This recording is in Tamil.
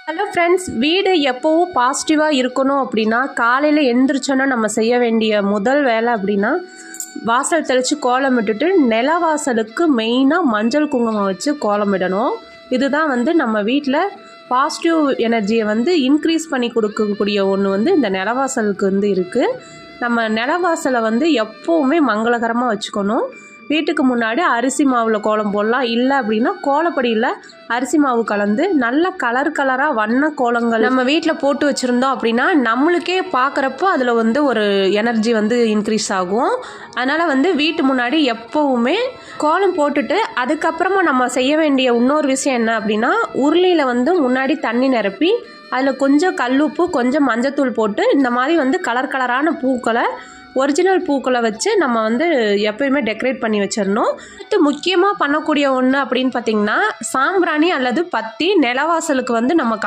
ஹலோ ஃப்ரெண்ட்ஸ், வீடு எப்போவும் பாசிட்டிவாக இருக்கணும் அப்படின்னா காலையில் எழுந்திரிச்சோன்னா நம்ம செய்ய வேண்டிய முதல் வேலை அப்படின்னா வாசல் தெளித்து கோலம் விட்டுட்டு நிலவாசலுக்கு மெயினாக மஞ்சள் குங்குமம் வச்சு கோலமிடணும். இதுதான் நம்ம வீட்டில் பாசிட்டிவ் எனர்ஜியை இன்க்ரீஸ் பண்ணி கொடுக்கக்கூடிய ஒன்று இந்த நிலவாசலுக்கு இருக்குது. நம்ம நிலவாசலை எப்போவுமே மங்களகரமாக வச்சுக்கணும். வீட்டுக்கு முன்னாடி அரிசி மாவில் கோலம் போடலாம், இல்லை அப்படின்னா கோலப்படியில் அரிசி மாவு கலந்து நல்ல கலராக வண்ண கோலங்கள் நம்ம வீட்டில் போட்டு வச்சுருந்தோம் அப்படின்னா நம்மளுக்கே பார்க்குறப்போ அதில் ஒரு எனர்ஜி இன்க்ரீஸ் ஆகும். அதனால் வீட்டு முன்னாடி எப்போவுமே கோலம் போட்டுட்டு அதுக்கப்புறமா நம்ம செய்ய வேண்டிய இன்னொரு விஷயம் என்ன அப்படின்னா உருளியில் முன்னாடி தண்ணி நிரப்பி அதில் கொஞ்சம் கல்லுப்பு கொஞ்சம் மஞ்சத்தூள் போட்டு இந்த மாதிரி கலரான பூக்களை ஒரிஜினல் பூக்களை வச்சு நம்ம எப்பயுமே டெக்கரேட் பண்ணி வச்சிடணும். முக்கியமாக பண்ணக்கூடிய ஒன்று அப்படின்னு பார்த்திங்கன்னா சாம்பிராணி அல்லது பத்தி நிலவாசலுக்கு நம்ம